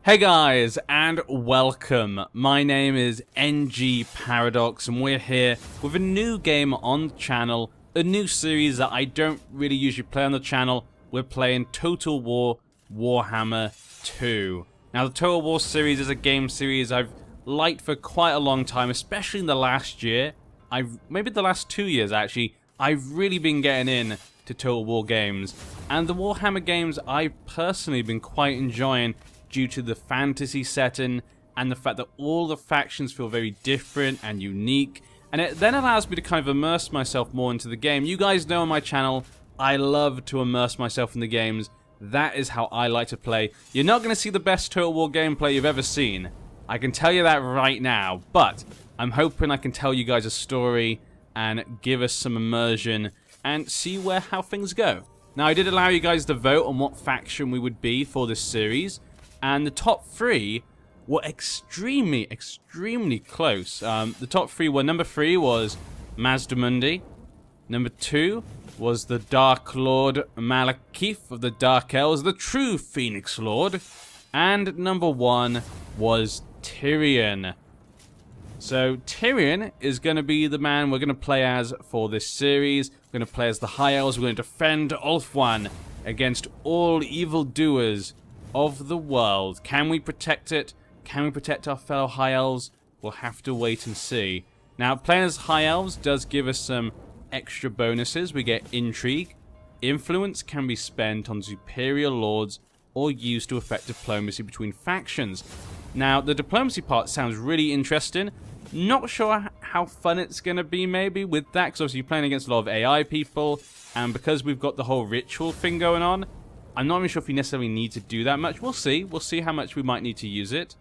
Hey guys, and welcome. My name is NG Paradox, and we're here with a new game on the channel, a new series that I don't really usually play on the channel. We're playing Total War Warhammer 2. Now, the Total War series is a game series I've liked for quite a long time, especially in the last year. Maybe the last 2 years, actually. I've really been getting in to Total War games, and the Warhammer games I've personally been quite enjoying due to the fantasy setting and the fact that all the factions feel very different and unique, and it then allows me to kind of immerse myself more into the game. You guys know on my channel, I love to immerse myself in the games. That is how I like to play. You're not going to see the best Total War gameplay you've ever seen. I can tell you that right now, but I'm hoping I can tell you guys a story and give us some immersion and see how things go. Now, I did allow you guys to vote on what faction we would be for this series, and the top three were extremely close. The top three were, number 3 was Mazdamundi, number 2 was the Dark Lord Malekith of the Dark Elves, the true Phoenix Lord, and number 1 was Tyrion. So Tyrion is going to be the man we're going to play as for this series. We're going to play as the High Elves. We're going to defend Ulthuan against all evildoers of the world. Can we protect it? Can we protect our fellow High Elves? We'll have to wait and see. Now, playing as High Elves does give us some extra bonuses. We get Intrigue. Influence can be spent on superior lords or used to affect diplomacy between factions. Now, the diplomacy part sounds really interesting. Not sure how fun it's going to be maybe with that, because obviously you're playing against a lot of AI people, and because we've got the whole ritual thing going on, I'm not even sure if we necessarily need to do that much. We'll see. We'll see how much we might need to use it.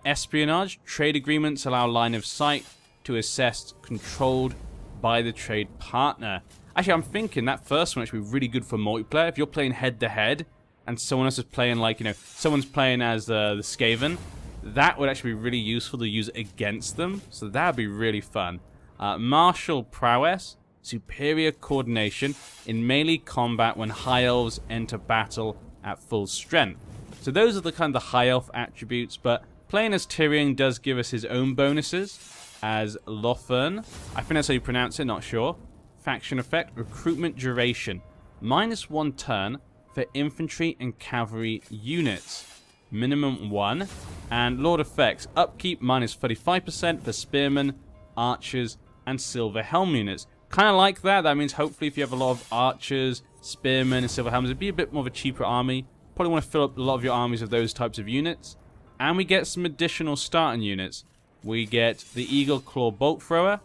Espionage. Trade agreements allow line of sight to assess controlled by the trade partner. Actually, I'm thinking that first one actually be really good for multiplayer. If you're playing head-to-head and someone else is playing, like, you know, someone's playing as the Skaven, that would actually be really useful to use against them. So that would be really fun. Martial prowess. Superior coordination in melee combat when High Elves enter battle at full strength. So those are the kind of the High Elf attributes, but playing as Tyrion does give us his own bonuses as Lothern. I think that's how you pronounce it, not sure. Faction effect, recruitment duration. -1 turn for infantry and cavalry units. Minimum 1. And Lord effects, upkeep -35% for spearmen, archers, and silver helm units. Kind of like that. That means hopefully if you have a lot of archers, spearmen, and silver helms, it'd be a bit more of a cheaper army. Probably want to fill up a lot of your armies with those types of units. And we get some additional starting units. We get the Eagle Claw Bolt Thrower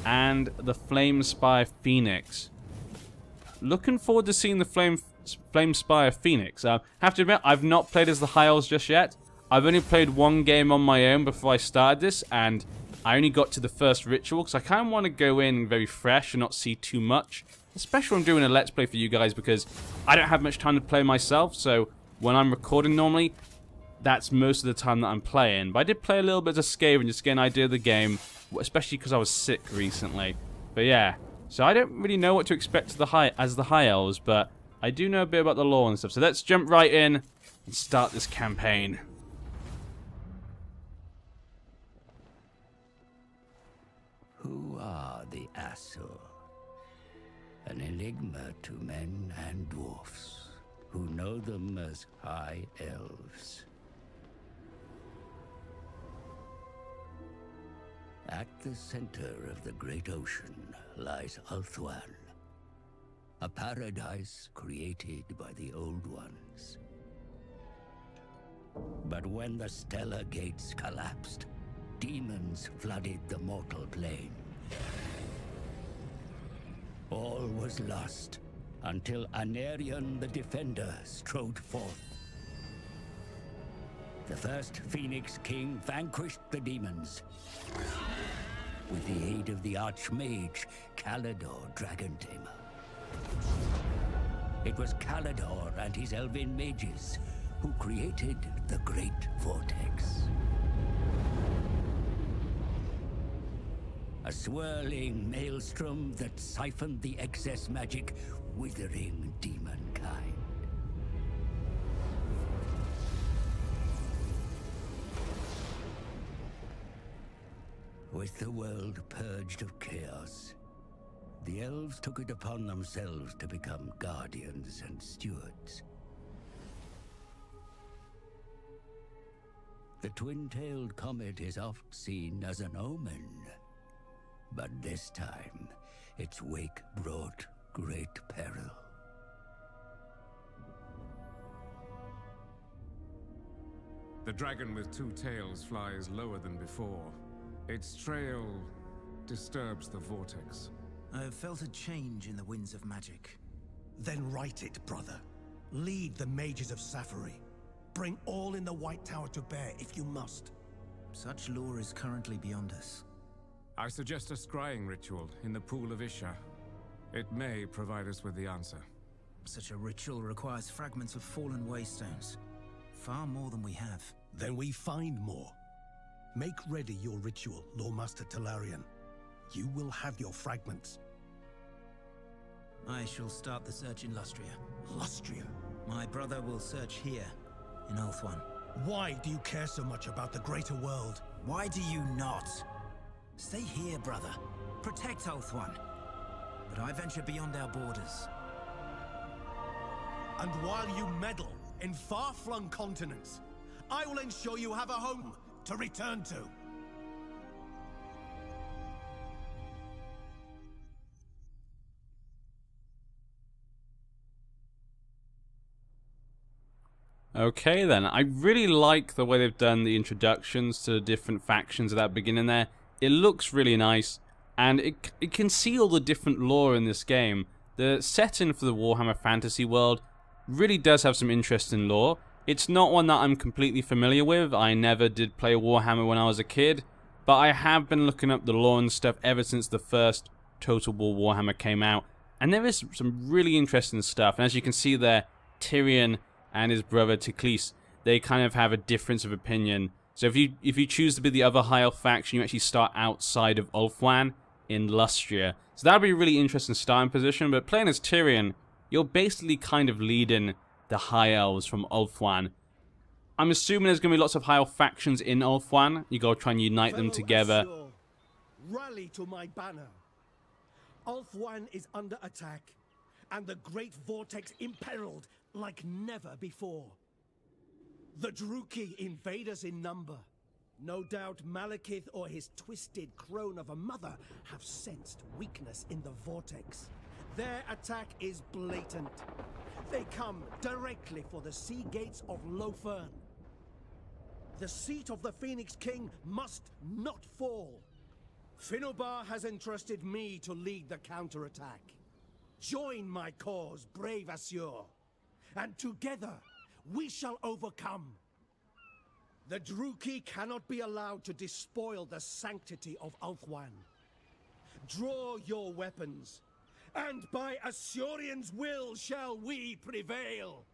and the Flame Spire Phoenix. Looking forward to seeing the Flame Spire Phoenix. Have to admit, I've not played as the High Elves just yet. I've only played one game on my own before I started this, and I only got to the first ritual, because I kind of want to go in very fresh and not see too much. Especially when I'm doing a Let's Play for you guys, because I don't have much time to play myself, so when I'm recording normally, that's most of the time that I'm playing. But I did play a little bit of Skaven just to get an idea of the game, especially because I was sick recently. But yeah, so I don't really know what to expect as the High Elves, but I do know a bit about the lore and stuff. So let's jump right in and start this campaign. Who are the Asur? An enigma to men and dwarfs, who know them as High Elves. At the center of the great ocean lies Ulthuan, a paradise created by the Old Ones. But when the stellar gates collapsed, demons flooded the mortal plane. All was lost until Anarion the Defender strode forth. The first Phoenix King vanquished the demons with the aid of the Archmage Calador Dragontamer. It was Calador and his elven mages who created the Great Vortex. A swirling maelstrom that siphoned the excess magic, withering demonkind. With the world purged of chaos, the elves took it upon themselves to become guardians and stewards. The twin-tailed comet is oft seen as an omen, but this time its wake brought great peril. The dragon with two tails flies lower than before. Its trail disturbs the vortex. I have felt a change in the winds of magic. Then write it, brother. Lead the mages of Safari. Bring all in the White Tower to bear if you must. Such lore is currently beyond us. I suggest a scrying ritual in the Pool of Isha. It may provide us with the answer. Such a ritual requires fragments of fallen waystones. Far more than we have. Then we find more. Make ready your ritual, Lawmaster Talarian. You will have your fragments. I shall start the search in Lustria. Lustria? My brother will search here, in Ulthuan. Why do you care so much about the greater world? Why do you not? Stay here, brother. Protect Ulthuan. But I venture beyond our borders. And while you meddle in far-flung continents, I will ensure you have a home to return to. Okay then, I really like the way they've done the introductions to the different factions at that beginning there. It looks really nice, and it can see all the different lore in this game. The setting for the Warhammer fantasy world really does have some interesting lore. It's not one that I'm completely familiar with. I never did play Warhammer when I was a kid, but I have been looking up the lore and stuff ever since the first Total War Warhammer came out, and there is some really interesting stuff. And as you can see there, Tyrion and his brother Tiklis, they kind of have a difference of opinion. So if you choose to be the other High Elf faction, you actually start outside of Ulthuan in Lustria. So that'll be a really interesting starting position. But playing as Tyrion, you're basically kind of leading the High Elves from Ulthuan. I'm assuming there's going to be lots of High Elf factions in Ulthuan. You got to try and unite them together. Asur, rally to my banner. Ulthuan is under attack, and the great vortex imperiled like never before. The Druki invade us in number. No doubt Malekith or his twisted crone of a mother have sensed weakness in the vortex. Their attack is blatant. They come directly for the sea gates of Lofern. The seat of the Phoenix King must not fall. Finnobar has entrusted me to lead the counterattack. Join my cause, brave Asur, and together we shall overcome. The Druki cannot be allowed to despoil the sanctity of Ulthuan. Draw your weapons, and by Asurian's will shall we prevail.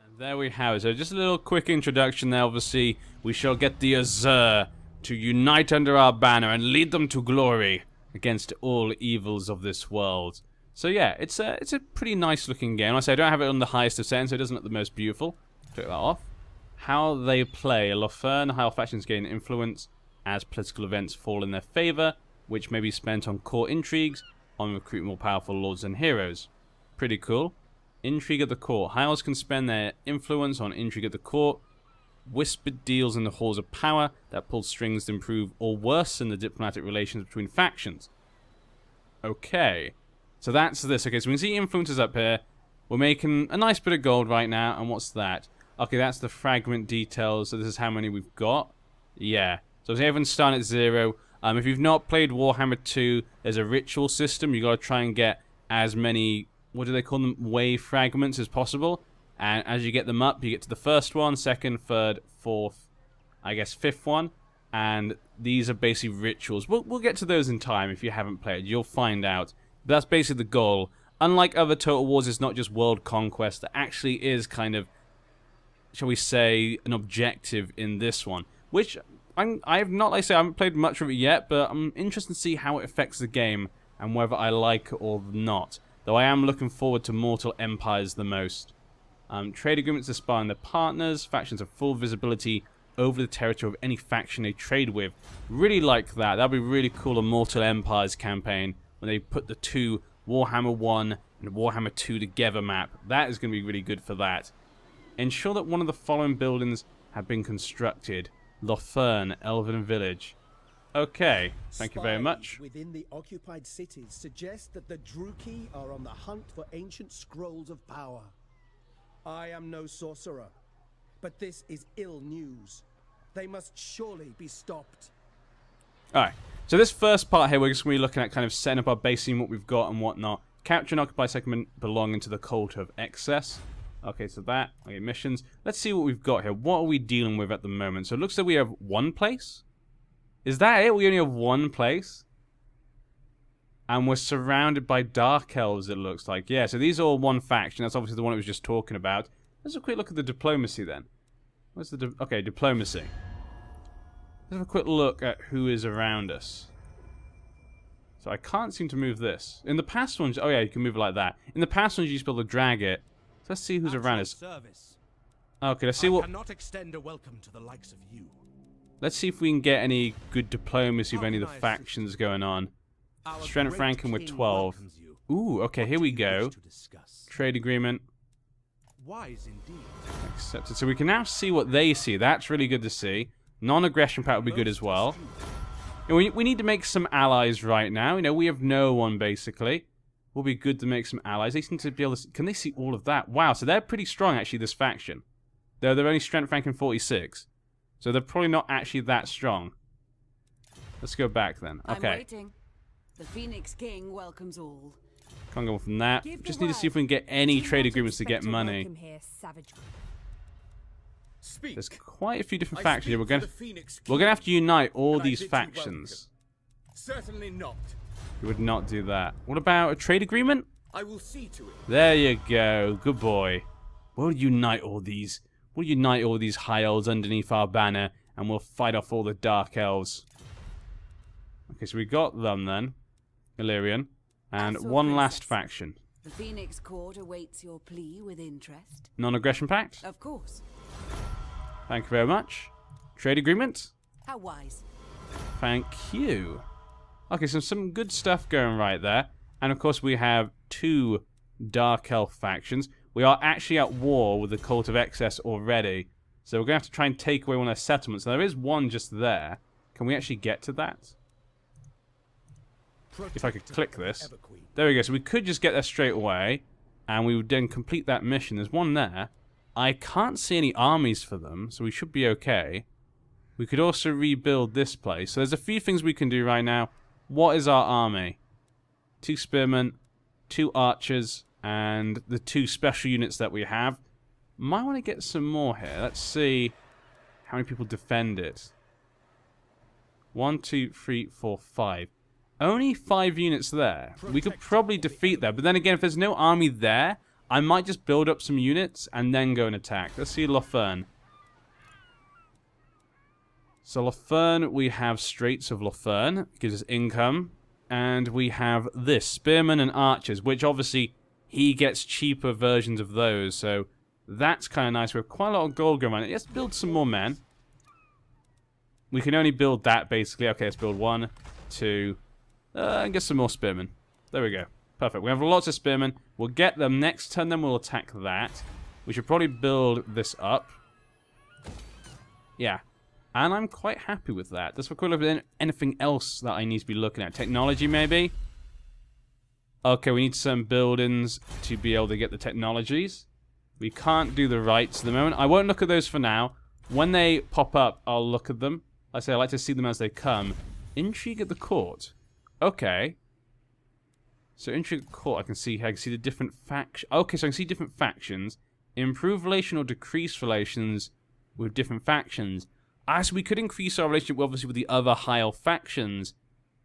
And there we have it. So just a little quick introduction there. Obviously, we shall get the Azur to unite under our banner and lead them to glory against all evils of this world. So yeah, it's a pretty nice looking game. I say I don't have it on the highest of settings, so it doesn't look the most beautiful. Click that off. How they play. Lofern High Elf factions gain influence as political events fall in their favour, which may be spent on court intrigues, on recruiting more powerful lords and heroes. Pretty cool. Intrigue at the court. High Elves can spend their influence on intrigue at the court. Whispered deals in the halls of power that pull strings to improve or worsen the diplomatic relations between factions. Okay. So that's this. Okay, so we can see influences up here. We're making a nice bit of gold right now. And what's that? Okay, that's the fragment details. So this is how many we've got. Yeah. So everyone's starting at 0. If you've not played Warhammer 2, there's a ritual system. You've got to try and get as many, what do they call them, wave fragments as possible. And as you get them up, you get to the first one, second, third, fourth, I guess fifth one. And these are basically rituals. We'll get to those in time if you haven't played. You'll find out. But that's basically the goal. Unlike other Total Wars, it's not just world conquest. There actually is kind of, shall we say, an objective in this one. Which, I have not, like I say, I haven't played much of it yet, but I'm interested to see how it affects the game and whether I like it or not. Though I am looking forward to Mortal Empires the most. Trade agreements to spy on their partners. Factions have full visibility over the territory of any faction they trade with. Really like that. That'd be really cool, a Mortal Empires campaign, when they put the two Warhammer 1 and Warhammer 2 together map. That is going to be really good for that. Ensure that one of the following buildings have been constructed. Lothern, Elven Village. Okay, thank you very much. Spies within the occupied cities suggest that the Druki are on the hunt for ancient scrolls of power. I am no sorcerer, but this is ill news. They must surely be stopped. Alright, so this first part here, we're just going to be looking at kind of setting up our base, seeing what we've got and whatnot. Capture and occupy segment belonging to the Cult of Excess. Okay, so that, okay, missions. Let's see what we've got here. What are we dealing with at the moment? So it looks like we have one place. Is that it? We only have one place? And we're surrounded by Dark Elves, it looks like. Yeah, so these are all one faction. That's obviously the one I was just talking about. Let's have a quick look at the diplomacy then. What's the... okay, diplomacy. Let's have a quick look at who is around us. So I can't seem to move this. In the past ones... oh yeah, you can move it like that. In the past ones, you used to be able to drag it. So let's see who's around us. Okay, let's see what... I cannot extend a welcome to the likes of you. Let's see if we can get any good diplomacy with any of the factions going on. Strength ranking with 12. Ooh, okay, here we go. Trade agreement. Wise indeed. Accepted. So we can now see what they see. That's really good to see. Non-aggression pact would be good as well. We need to make some allies right now. You know, we have no one, basically. Will be good to make some allies. They seem to be able to... can they see all of that? Wow, so they're pretty strong, actually, this faction. They're only strength ranking 46. So they're probably not actually that strong. Let's go back then. Okay. I'm waiting. The Phoenix King welcomes all. Can't go from that. Just need to see if we can get any trade agreements to get money. There's quite a few different factions here. We're gonna have to unite all these factions. Certainly not. We would not do that. What about a trade agreement? I will see to it. There you go. Good boy. We'll unite all these. We'll unite all these high elves underneath our banner, and we'll fight off all the dark elves. Okay, so we got them then. Illyrian. And one last faction. The Phoenix Court awaits your plea with interest. Non-aggression pact? Of course. Thank you very much. Trade agreement? How wise. Thank you. Okay, so some good stuff going right there. And of course we have two dark elf factions. We are actually at war with the Cult of Excess already. So we're going to have to try and take away one of their settlements. Now, there is one just there. Can we actually get to that? If I could click this. There we go. So we could just get there straight away. And we would then complete that mission. There's one there. I can't see any armies for them. So we should be okay. We could also rebuild this place. So there's a few things we can do right now. What is our army? 2 spearmen, 2 archers, and the 2 special units that we have. Might want to get some more here. Let's see how many people defend it. 1, 2, 3, 4, 5. Only 5 units there. We could probably defeat that. But then again, if there's no army there, I might just build up some units and then go and attack. Let's see Lothern. So Lothern, we have Straits of Lothern. Gives us income. And we have this, Spearmen and Archers, which obviously he gets cheaper versions of those. So that's kind of nice. We have quite a lot of gold going on. Let's build some more men. We can only build that, basically. Okay, let's build 1, 2, and get some more Spearmen. There we go. Perfect. We have lots of Spearmen. We'll get them next turn, then we'll attack that. We should probably build this up. Yeah. And I'm quite happy with that. That's what cool. Anything else that I need to be looking at? Technology, maybe? Okay, we need some buildings to be able to get the technologies. We can't do the rights at the moment. I won't look at those for now. When they pop up, I'll look at them. Like I say, I like to see them as they come. Intrigue at the court. Okay. So intrigue at the court, I can see the different factions. Okay, so I can see different factions. Improve relation or decrease relations with different factions. So we could increase our relationship, obviously, with the other high elf factions.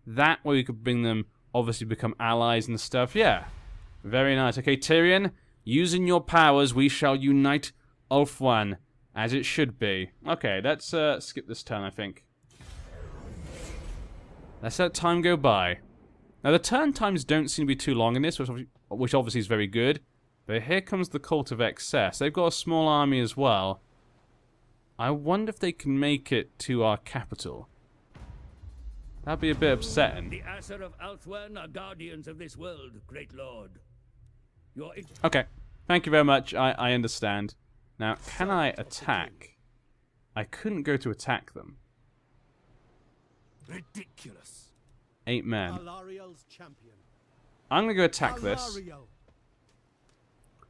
That way we could bring them, obviously, become allies and stuff. Yeah. Very nice. Okay, Tyrion, using your powers, we shall unite Ulthuan, as it should be. Okay, let's skip this turn, I think. Let's let time go by. Now, the turn times don't seem to be too long in this, which obviously is very good. But here comes the Cult of Excess. They've got a small army as well. I wonder if they can make it to our capital. That'd be a bit upsetting. The Aesir of Ulthuan are guardians of this world, great lord. Okay. Thank you very much. I understand. Now, can I attack? I couldn't go to attack them. Ridiculous. 8 men. Alariel's champion. I'm gonna go attack this. Alariel,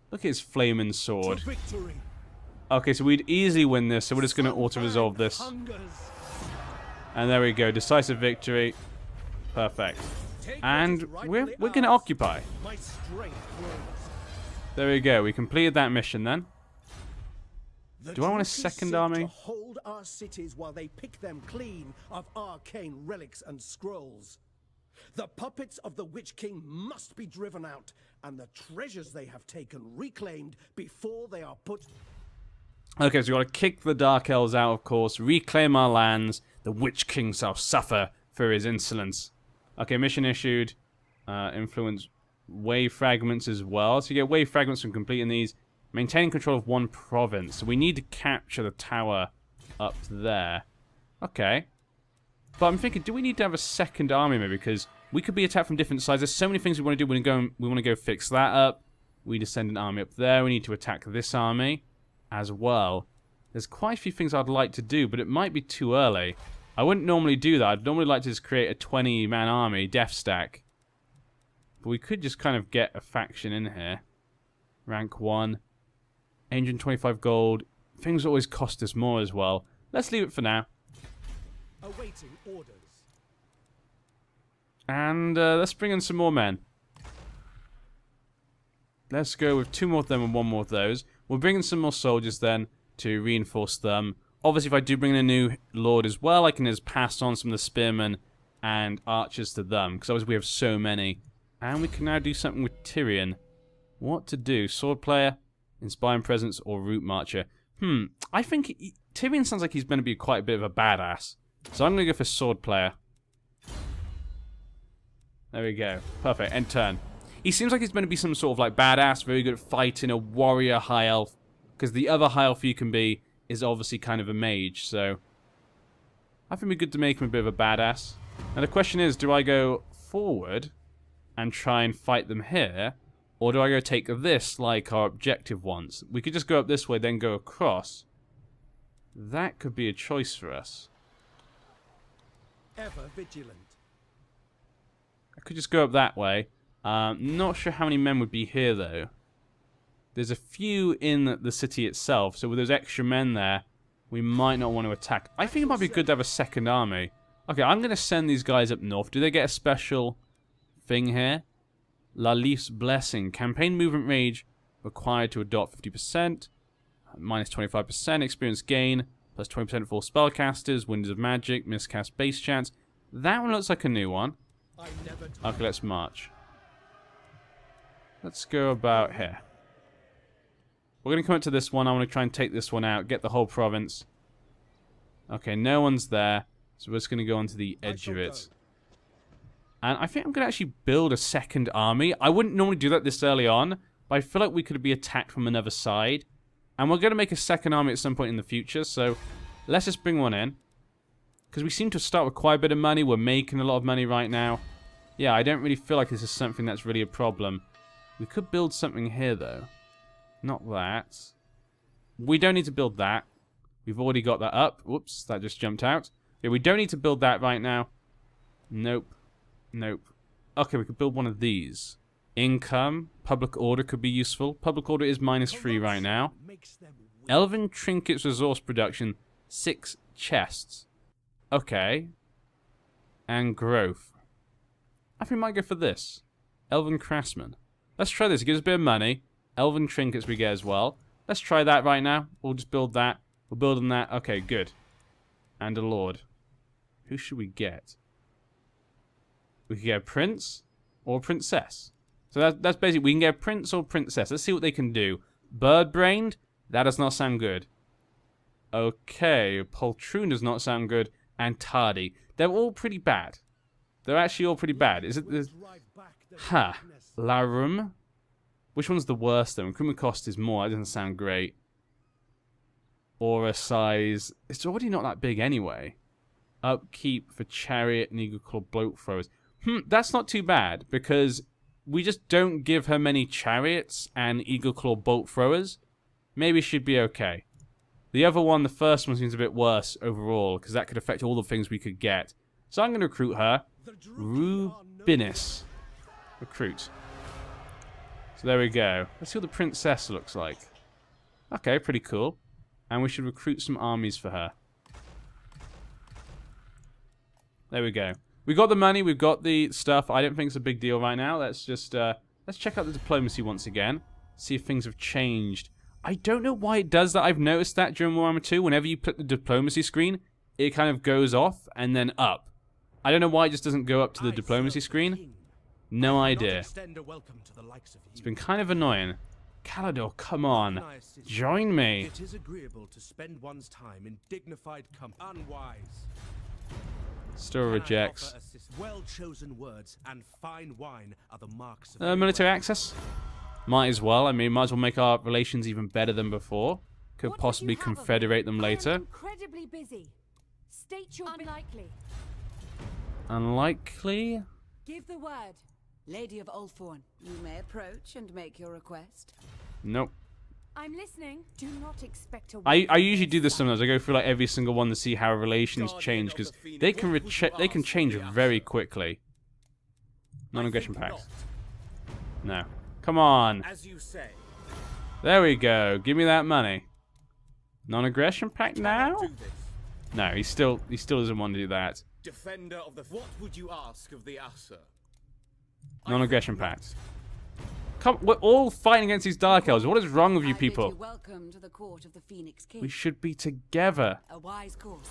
Look at his flaming sword. to victory. Okay, so we'd easily win this, so we're just gonna auto-resolve this. Hungers. And there we go. Decisive victory. Perfect. Take what And is we're rightfully gonna ours. occupy. My strength grows. There we go. We completed that mission then. The Do I want a Druki second seek army? To hold our cities while they pick them clean of arcane relics and scrolls. The puppets of the Witch King must be driven out, and the treasures they have taken reclaimed before they are put. Okay, so we gotta kick the Dark Elves out, of course, reclaim our lands. The Witch King shall suffer for his insolence. Okay, mission issued. Influence wave fragments as well. So you get wave fragments from completing these. Maintaining control of one province. So we need to capture the tower up there. Okay. But I'm thinking, do we need to have a second army maybe? Because we could be attacked from different sides. There's so many things we want to do. We want to go fix that up. We just send an army up there. We need to attack this army as well. There's quite a few things I'd like to do, but it might be too early. I wouldn't normally do that. I'd normally like to just create a 20-man army, death stack. But we could just kind of get a faction in here. Rank 1. 125 gold. Things always cost us more as well. Let's leave it for now. Awaiting orders. And let's bring in some more men. Let's go with 2 more of them and 1 more of those. We'll bring in some more soldiers then to reinforce them. Obviously, if I do bring in a new lord as well, I can just pass on some of the spearmen and archers to them. Because obviously we have so many. And we can now do something with Tyrion. What to do? Sword player, inspiring presence, or route marcher? I think Tyrion sounds like he's going to be quite a bit of a badass. So I'm going to go for sword player. There we go. Perfect. End turn. He seems like he's going to be some sort of like badass, very good at fighting, a warrior high elf. Because the other high elf you can be is obviously kind of a mage. So I think it'd be good to make him a bit of a badass. Now the question is, do I go forward and try and fight them here? Or do I go take this like our objective wants? We could just go up this way, then go across. That could be a choice for us. Ever vigilant. I could just go up that way. Not sure how many men would be here, though. There's a few in the city itself, so with those extra men there, we might not want to attack. I think it might be good to have a second army. Okay, I'm going to send these guys up north. Do they get a special thing here? La Leaf's Blessing. Campaign movement range required to adopt 50%. Minus 25%. Experience gain. Plus 20% for all spellcasters. Windows of Magic. Miscast base chance. That one looks like a new one. Okay, let's march. Let's go about here. We're going to come up to this one. I want to try and take this one out. Get the whole province. Okay, no one's there. So we're just going to go onto the edge of it. And I think I'm going to actually build a second army. I wouldn't normally do that this early on, but I feel like we could be attacked from another side. And we're going to make a second army at some point in the future, so let's just bring one in. Because we seem to start with quite a bit of money. We're making a lot of money right now. Yeah, I don't really feel like this is something that's really a problem. We could build something here, though. Not that. We don't need to build that. We've already got that up. Whoops, that just jumped out. Yeah, we don't need to build that right now. Nope. Nope. Okay, we could build one of these. Income. Public order could be useful. Public order is -3 right now. Elven trinkets resource production. 6 chests. Okay. And growth. I think we might go for this. Elven craftsman. Let's try this. It gives us a bit of money. Elven trinkets we get as well. Let's try that right now. We'll just build that. We're building that. Okay, good. And a lord. Who should we get? We could get a prince or a princess. So that's basically, we can get a prince or princess. Let's see what they can do. Bird-brained? That does not sound good. Okay, poltroon does not sound good. And tardy. They're all pretty bad. They're actually all pretty bad. Is it the... Ha. Larum? Which one's the worst then? Recruitment cost is more. That doesn't sound great. aura size. It's already not that big anyway. Upkeep for chariot and eagle claw bloat throwers. That's not too bad because we just don't give her many chariots and eagle claw bolt throwers. Maybe she'd be okay. The other one, the first one, seems a bit worse overall because that could affect all the things we could get. So I'm going to recruit her. Rubinis. Recruit. So there we go. Let's see what the princess looks like. Okay, pretty cool. And we should recruit some armies for her. There we go. We got the money, we've got the stuff. I don't think it's a big deal right now. Let's just let's check out the diplomacy once again. See if things have changed. I don't know why it does that. I've noticed that during Warhammer 2, whenever you put the diplomacy screen, it kind of goes off and then up. I don't know why it just doesn't go up to the diplomacy screen. No idea. It's been kind of annoying. Calador, come on. Join me. It is agreeable to spend one's time in dignified company. Unwise. Still rejects. Well-chosen words and fine wine are the marks of Military access? Might as well. I mean, might as well make our relations even better than before. Could possibly confederate them later. Incredibly busy. State your unlikely. Unlikely? Give the word. Lady of Ulthorn, you may approach and make your request. Nope. I'm listening. Do not expect a I usually do this sometimes. I go through like every single one to see how relations change because they can change very quickly. Non-aggression pact. No. Come on. As you say. There we go. Give me that money. Non-aggression pact now? No, he still doesn't want to do that. Defender of the what would you ask of the Asa? Non-aggression pact. Come, we're all fighting against these Dark Elves. What is wrong with you people? Welcome to the court of the Phoenix King. We should be together. A wise course.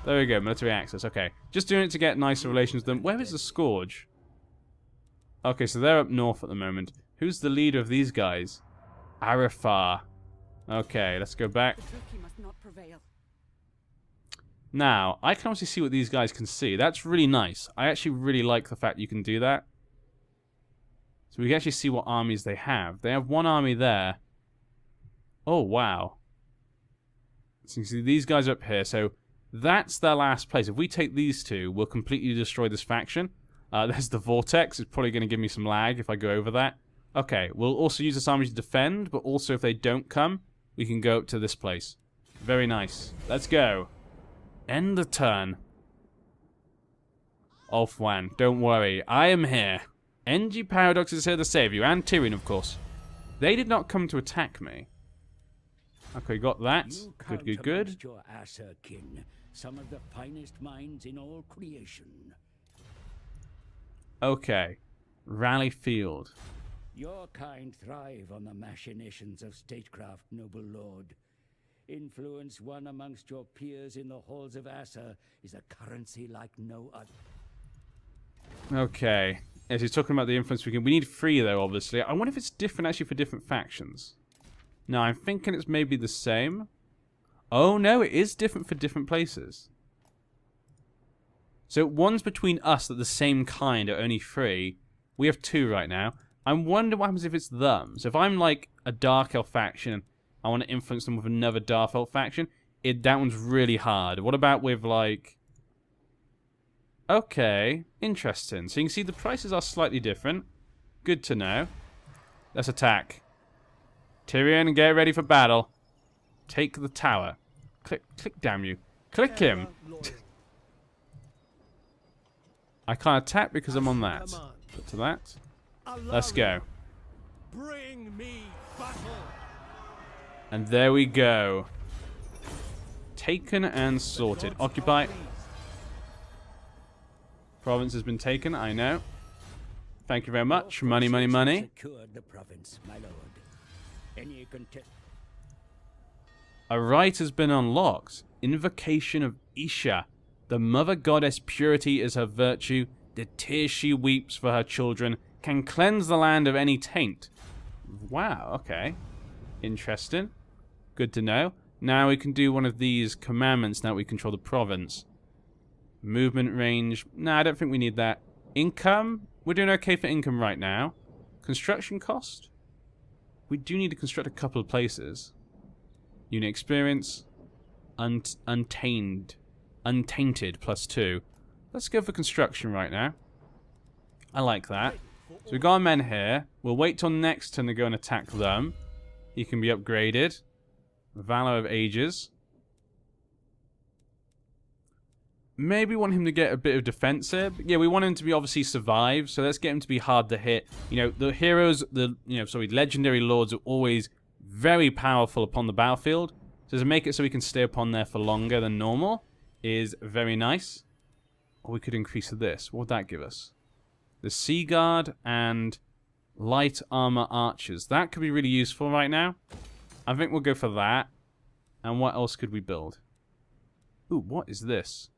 There we go, military access. Okay, just doing it to get nicer relations with them. Where is the Scourge? Okay, so they're up north at the moment. Who's the leader of these guys? Arafar. Okay, let's go back. The Druki must not prevail. Now, I can obviously see what these guys can see. That's really nice. I actually really like the fact you can do that. So we can actually see what armies they have. They have one army there. Oh, wow. So you can see these guys up here. So that's their last place. If we take these two, we'll completely destroy this faction. There's the Vortex. It's probably going to give me some lag if I go over that. Okay, we'll also use this army to defend, but also if they don't come, we can go up to this place. Very nice. Let's go. End the turn. Ulthwan, don't worry. I am here. NG Paradox is here to save you, and Tyrion, of course. They did not come to attack me. Okay, got that. Good, good, good. Your Aserkin, some of the finest minds in all creation. Okay. Rally Field. Your kind thrive on the machinations of statecraft, noble lord. Influence won amongst your peers in the halls of Aser is a currency like no other. Okay. As he's talking about the influence we can... We need 3, though, obviously. I wonder if it's different, actually, for different factions. No, I'm thinking it's maybe the same. Oh, no, it is different for different places. So one's between us that the same kind are only 3. We have 2 right now. I wonder what happens if it's them. So if I'm, like, a Dark Elf faction, I want to influence them with another Dark Elf faction, that one's really hard. What about with, like... Okay, interesting. So you can see the prices are slightly different. Good to know. Let's attack. Tyrion, get ready for battle. Take the tower. Click, damn you. Click him. I can't attack because I'm on that. Put to that. Let's go. Bring me battle. And there we go. Taken and sorted. Occupy. Province has been taken, I know. Thank you very much. Money, money, money. Secured the province, my lord. Any contest. A rite has been unlocked. Invocation of Isha. The mother goddess purity is her virtue. The tears she weeps for her children can cleanse the land of any taint. Wow, okay. Interesting. Good to know. Now we can do one of these commandments now that we control the province. Movement range. Nah, I don't think we need that. Income. We're doing okay for income right now. Construction cost. We do need to construct a couple of places. Unit experience. Untainted +2. Let's go for construction right now. I like that. So we've got our men here. We'll wait till next turn to go and attack them. He can be upgraded. Valor of Ages. Maybe want him to get a bit of defense here. But yeah, we want him to be obviously survive. So let's get him to be hard to hit. You know, the heroes, legendary lords are always very powerful upon the battlefield. So to make it so we can stay upon there for longer than normal is very nice. Or we could increase this. What would that give us? The Sea Guard and Light Armor Archers. That could be really useful right now. I think we'll go for that. And what else could we build? Ooh, what is this?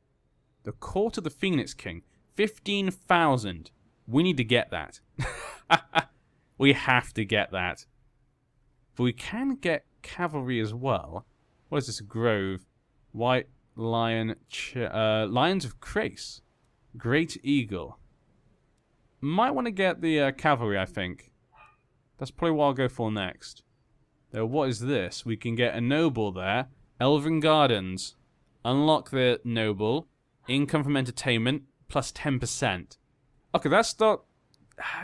The Court of the Phoenix King. 15,000. We need to get that. We have to get that. But we can get cavalry as well. What is this? Grove. White Lion. Lions of Crace. Great Eagle. Might want to get the cavalry, I think. That's probably what I'll go for next. Though, what is this? We can get a noble there. Elven Gardens. Unlock the noble. Income from entertainment. Plus 10%. Okay, that's not...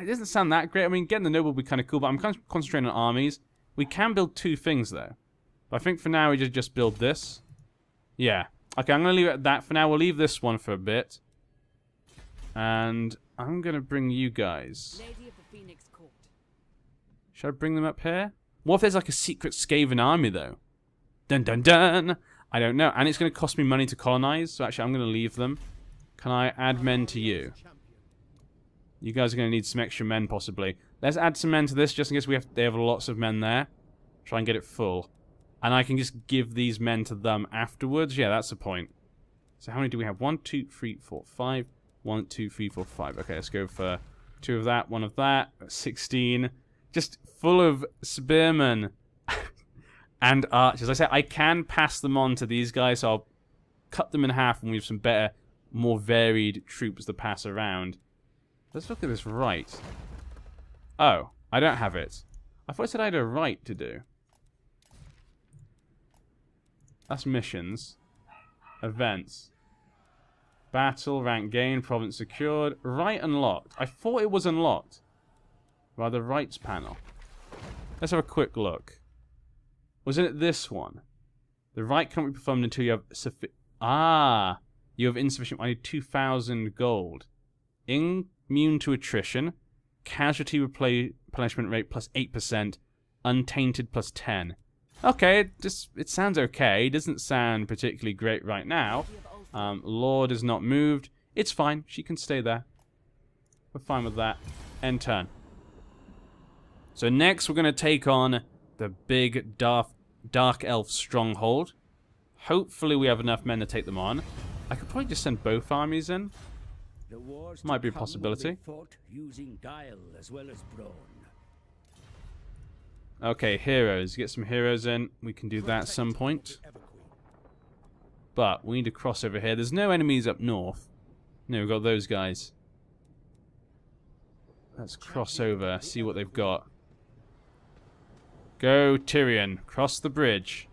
It doesn't sound that great. I mean, getting the noble would be kind of cool, but I'm kind of concentrating on armies. We can build 2 things, though. But I think for now, we just build this. Yeah. Okay, I'm going to leave it at that for now. We'll leave this one for a bit. And I'm going to bring you guys. Lady of the Phoenix Court. Should I bring them up here? What if there's like a secret Skaven army, though? Dun dun dun! I don't know. And it's going to cost me money to colonize, so actually I'm going to leave them. Can I add men to you? You guys are going to need some extra men, possibly. Let's add some men to this, just in case they have lots of men there. Try and get it full. And I can just give these men to them afterwards. Yeah, that's the point. So how many do we have? 1, 2, 3, 4, 5. 1, 2, 3, 4, 5. Okay, let's go for 2 of that, 1 of that. 16. Just full of spearmen and archers. Like I say, I can pass them on to these guys, so I'll cut them in half and we have some better, more varied troops to pass around. Let's look at this right. Oh, I don't have it. I thought I said I had a right to do. That's missions. Events. Battle, rank gained, province secured. Right unlocked. I thought it was unlocked. By the rights panel. Let's have a quick look. Wasn't it this one? The right cannot be performed until you have you have insufficient. I need 2,000 gold. Immune to attrition. Casualty replenishment rate plus 8%. Untainted plus 10. Okay, it sounds okay. It doesn't sound particularly great right now. Lord is not moved. It's fine. She can stay there. We're fine with that. End turn. So next we're going to take on the big dark elf stronghold. Hopefully we have enough men to take them on. I could probably just send both armies in. The wars might be a possibility. Fought using guile as well as brawn. Okay, heroes. Get some heroes in. We can do that at some point. But we need to cross over here. There's no enemies up north. No, we've got those guys. Let's cross over, see what they've got. Go, Tyrion. Cross the bridge.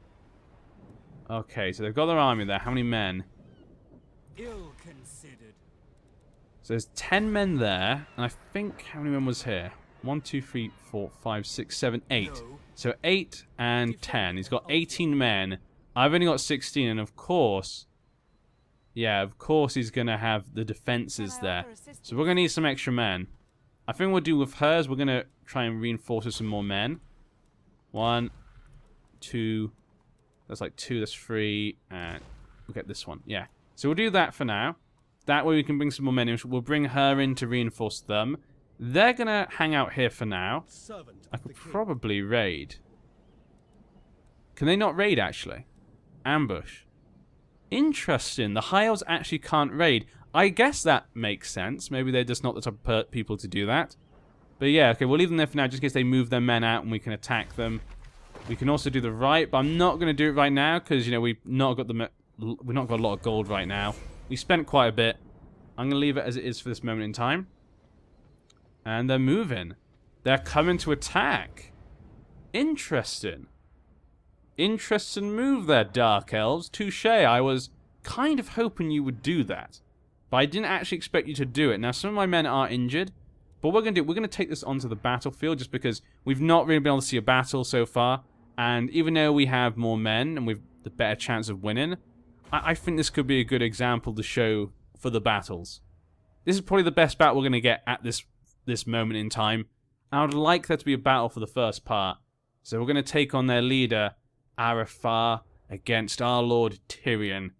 Okay, so they've got their army there. How many men? Ill considered. So there's 10 men there. And I think, how many men was here? 1, 2, 3, 4, 5, 6, 7, 8. So 8 and 10. He's got 18 men. I've only got 16, and of course... Yeah, of course he's going to have the defenses there. So we're going to need some extra men. I think what we'll do with hers, we're going to try and reinforce with some more men. 1, 2... That's like 2, that's 3, and we'll get this one. Yeah. So we'll do that for now. That way we can bring some more men in. We'll bring her in to reinforce them. They're going to hang out here for now. I could probably raid. Can they not raid, actually? Ambush. Interesting. The High Elves actually can't raid. I guess that makes sense. Maybe they're just not the type of people to do that. But yeah, okay, we'll leave them there for now, just in case they move their men out and we can attack them. We can also do the right, but I'm not going to do it right now because, you know, we've not got a lot of gold right now. We spent quite a bit. I'm going to leave it as it is for this moment in time. And they're moving. They're coming to attack. Interesting. Interesting move there, Dark Elves. Touche. I was kind of hoping you would do that. But I didn't actually expect you to do it. Now, some of my men are injured. But what we're going to do, we're going to take this onto the battlefield just because we've not really been able to see a battle so far. And even though we have more men and we've the better chance of winning, I think this could be a good example to show for the battles. This is probably the best battle we're going to get at this moment in time. I would like there to be a battle for the first part. So we're going to take on their leader, Arafar, against our Lord Tyrion.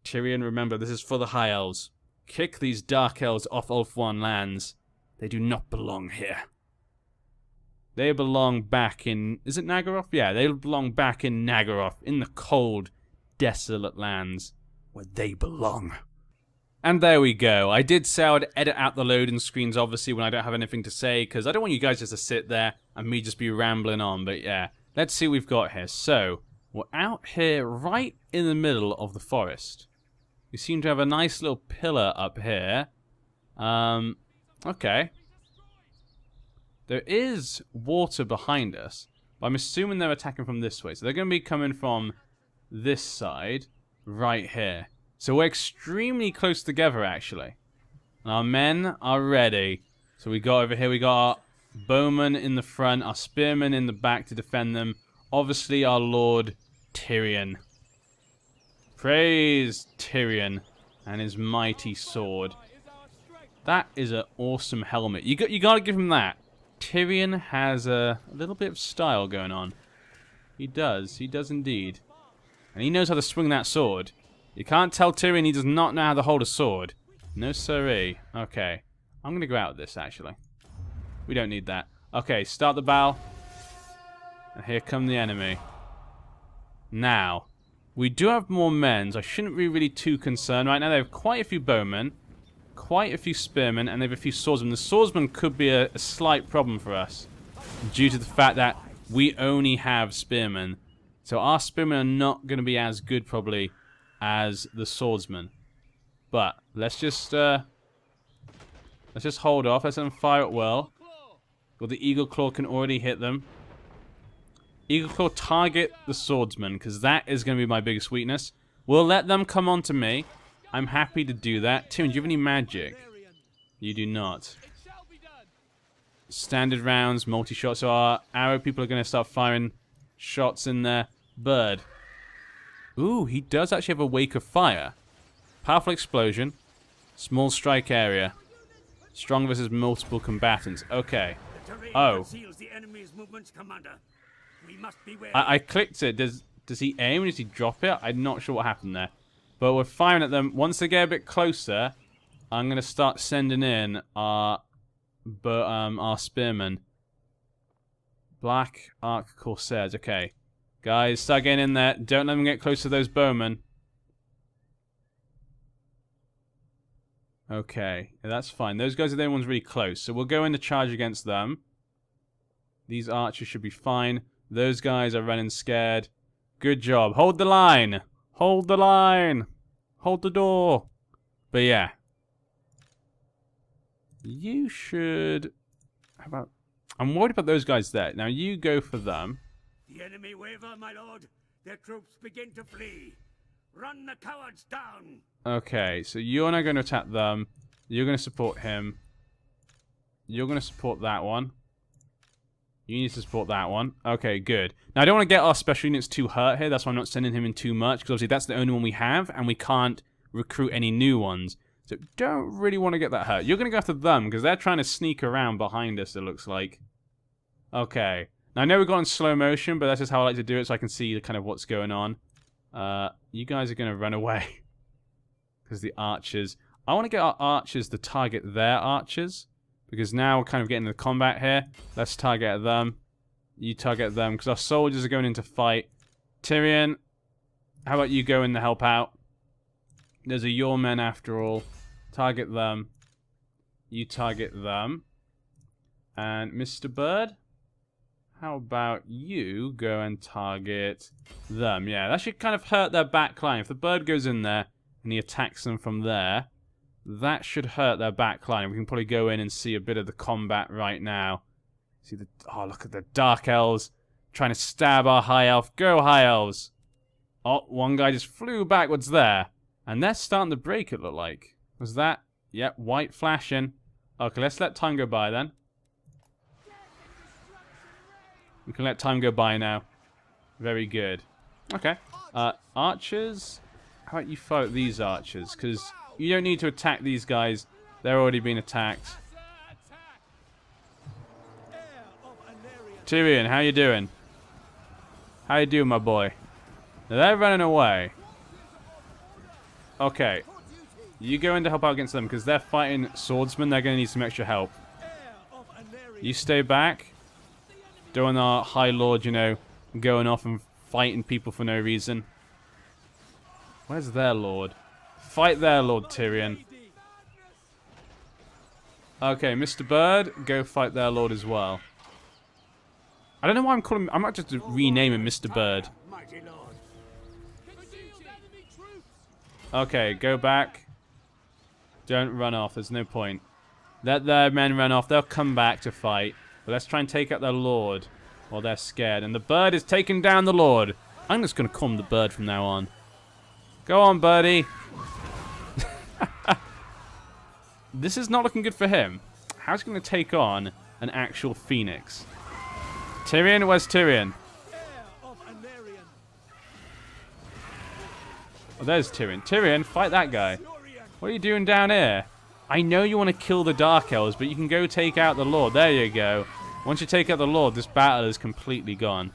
Tyrion, remember, this is for the High Elves. Kick these Dark Elves off Ulthuan lands. They do not belong here. They belong back in... Is it Nagaroth? Yeah, they belong back in Nagaroth, in the cold, desolate lands, where they belong. And there we go. I did say I would edit out the loading screens, obviously, when I don't have anything to say, because I don't want you guys just to sit there and me just be rambling on, but yeah. Let's see what we've got here. So, we're out here right in the middle of the forest. We seem to have a nice little pillar up here. Okay. There is water behind us, but I'm assuming they're attacking from this way. So they're going to be coming from this side, right here. So we're extremely close together, actually. And our men are ready. So we got over here, we got our bowmen in the front, our spearmen in the back to defend them. Obviously, our Lord Tyrion. Praise Tyrion and his mighty sword. That is an awesome helmet. You got to give him that. Tyrion has a little bit of style going on. He does indeed. And he knows how to swing that sword. You can't tell Tyrion he does not know how to hold a sword. No siree. Okay. I'm going to go out with this, actually. We don't need that. Okay, start the battle. And here come the enemy. Now, we do have more men, so I shouldn't be really too concerned. Right now, they have quite a few bowmen. Quite a few spearmen, and they have a few swordsmen. The swordsman could be a slight problem for us, due to the fact that we only have spearmen. So our spearmen are not going to be as good, probably, as the swordsman. But let's just hold off. Let's let them fire at will. Well, the Eagle Claw can already hit them. Eagle Claw, target the swordsman, because that is going to be my biggest weakness. We'll let them come on to me. I'm happy to do that. Tyrion, do you have any magic? You do not. Standard rounds, multi-shot. So our arrow people are going to start firing shots in there. Bird. Ooh, he does actually have a wake of fire. Powerful explosion. Small strike area. Strong versus multiple combatants. Okay. Oh. I clicked it. Does he aim or does he drop it? I'm not sure what happened there. But we're firing at them. Once they get a bit closer, I'm going to start sending in our spearmen. Black Arc Corsairs. Okay. Guys, start getting in there. Don't let them get close to those bowmen. Okay. Yeah, that's fine. Those guys are the only ones really close. So we'll go in to charge against them. These archers should be fine. Those guys are running scared. Good job. Hold the line. Hold the line. Hold the door. But yeah. You should... How about... I'm worried about those guys there. Now you go for them. The enemy waver, my lord. Their troops begin to flee. Run the cowards down. Okay, so you're not going to attack them. You're going to support him. You're going to support that one. You need to support that one. Okay, good. Now, I don't want to get our special units too hurt here. That's why I'm not sending him in too much. Because obviously that's the only one we have. And we can't recruit any new ones. So don't really want to get that hurt. You're going to go after them. Because they're trying to sneak around behind us, it looks like. Okay. Now, I know we've got in slow motion. But that's just how I like to do it. So I can see kind of what's going on. You guys are going to run away. Because the archers... I want to get our archers to target their archers. Because now we're kind of getting into combat here. Let's target them. You target them. Because our soldiers are going into fight. Tyrion, how about you go in to help out? Those are your men after all. Target them. You target them. And Mr. Bird, how about you go and target them? Yeah, that should kind of hurt their back line. If the bird goes in there and he attacks them from there, that should hurt their back line. We can probably go in and see a bit of the combat right now. See the... Oh, look at the Dark Elves trying to stab our high elf. Go, high elves. Oh, one guy just flew backwards there. And they're starting to break, it looked like. Was that? Yep, white flashing. Okay, let's let time go by then. We can let time go by now. Very good. Okay. Archers? How about you fight these archers? Because you don't need to attack these guys. They're already being attacked. Tyrion, how you doing? How you doing, my boy? Now they're running away. Okay. You go in to help out against them, because they're fighting swordsmen. They're going to need some extra help. You stay back. Don't want our High Lord, you know, going off and fighting people for no reason. Where's their lord? Fight their lord, Tyrion. Okay, Mr. Bird, go fight their lord as well. I don't know why I'm calling him... I might just rename him Mr. Bird. Okay, go back. Don't run off, there's no point. Let their men run off, they'll come back to fight. But let's try and take out their lord while they're scared. And the bird is taking down the lord. I'm just going to call him the bird from now on. Go on, birdie. This is not looking good for him. How's he going to take on an actual phoenix? Tyrion, where's Tyrion? Oh, there's Tyrion. Tyrion, fight that guy. What are you doing down here? I know you want to kill the Dark Elves, but you can go take out the Lord. There you go. Once you take out the Lord, this battle is completely gone.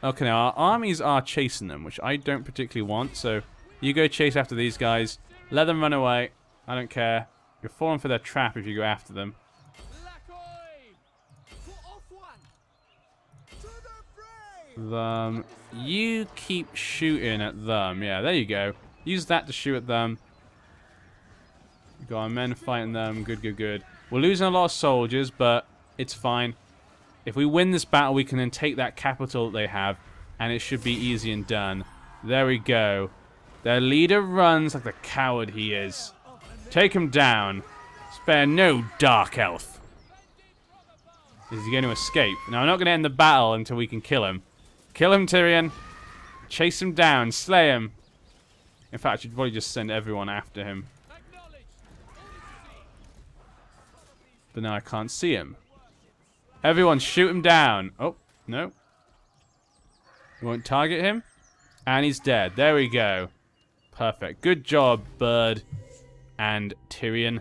Okay, now our armies are chasing them, which I don't particularly want, so you go chase after these guys. Let them run away. I don't care. You're falling for their trap if you go after them. You keep shooting at them. Yeah, there you go. Use that to shoot at them. We've got our men fighting them. Good, good, good. We're losing a lot of soldiers, but it's fine. If we win this battle, we can then take that capital that they have, and it should be easy and done. There we go. Their leader runs like the coward he is. Take him down. Spare no Dark Elf. Is he going to escape? Now, I'm not going to end the battle until we can kill him. Kill him, Tyrion. Chase him down. Slay him. In fact, I should probably just send everyone after him. But now I can't see him. Everyone, shoot him down. Oh, no. We won't target him. And he's dead. There we go. Perfect. Good job, Bird and Tyrion.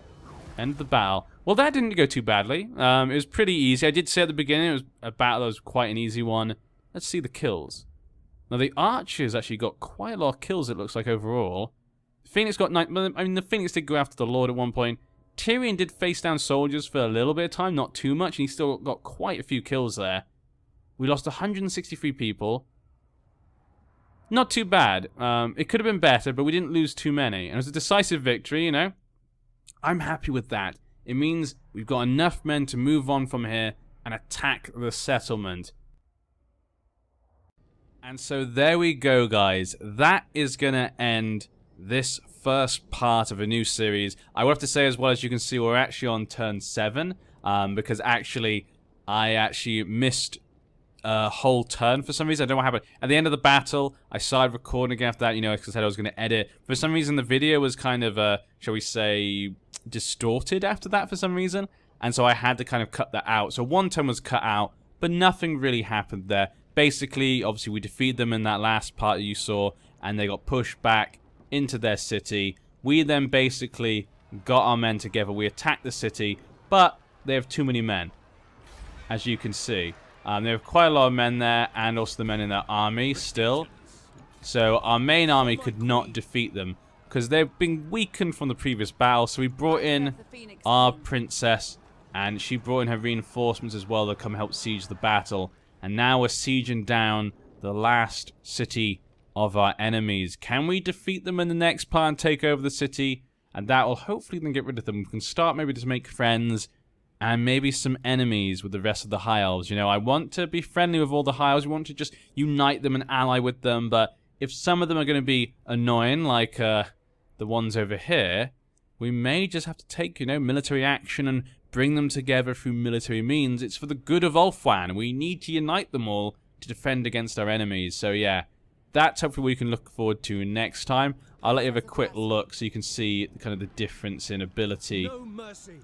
End the battle. Well, that didn't go too badly. It was pretty easy. I did say at the beginning it was a battle that was quite an easy one. Let's see the kills. Now, the archers actually got quite a lot of kills, it looks like, overall. Phoenix got 9... I mean, the Phoenix did go after the Lord at one point. Tyrion did face down soldiers for a little bit of time, not too much, and he still got quite a few kills there. We lost 163 people. Not too bad. It could have been better, but we didn't lose too many. And it was a decisive victory, you know. I'm happy with that. It means we've got enough men to move on from here and attack the settlement. And so there we go, guys. That is going to end this first part of a new series. I will have to say as well, as you can see, we're actually on turn 7. Because actually, I actually missed a whole turn for some reason. I don't know what happened. At the end of the battle, I started recording again after that, you know, because I said I was going to edit. For some reason, the video was kind of, shall we say, distorted after that for some reason. And so I had to kind of cut that out. So one turn was cut out, but nothing really happened there. Basically, obviously, we defeated them in that last part that you saw, and they got pushed back into their city. We then basically got our men together. We attacked the city, but they have too many men, as you can see. They have quite a lot of men there, and also the men in their army still. So our main army could not defeat them, because they've been weakened from the previous battle. So we brought in our princess, and she brought in her reinforcements as well to come help siege the battle. And now we're sieging down the last city of our enemies. Can we defeat them in the next part and take over the city? And that will hopefully then get rid of them. We can start maybe to make friends and maybe some enemies with the rest of the High Elves. You know, I want to be friendly with all the High Elves. We want to just unite them and ally with them. But if some of them are going to be annoying, like the ones over here, we may just have to take, you know, military action and bring them together through military means. It's for the good of Ulthuan. We need to unite them all to defend against our enemies. So yeah, that's hopefully what you can look forward to next time. I'll let you have a quick look so you can see kind of the difference in ability. No mercy.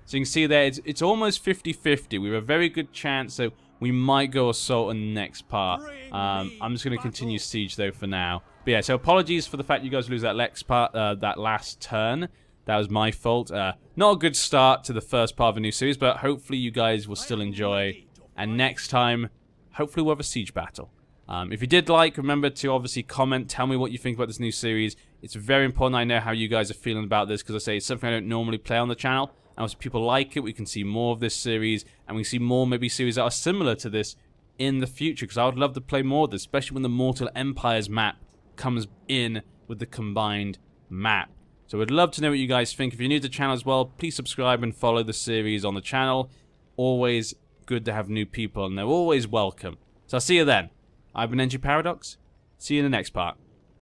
So you can see there, it's almost 50-50. We have a very good chance, so we might go Assault in the next part. I'm just going to continue Siege, though, for now. But yeah, so apologies for the fact you guys lose that that last turn. That was my fault. Not a good start to the first part of a new series, but hopefully you guys will still enjoy. And next time, hopefully we'll have a Siege battle. If you did like, remember to obviously comment, tell me what you think about this new series. It's very important I know how you guys are feeling about this, because I say it's something I don't normally play on the channel. And if people like it, we can see more of this series, and we see more maybe series that are similar to this in the future, because I would love to play more of this, especially when the Mortal Empires map comes in with the combined map. So I'd love to know what you guys think. If you're new to the channel as well, please subscribe and follow the series on the channel. Always good to have new people, and they're always welcome. So I'll see you then. I've been NG Paradox. See you in the next part.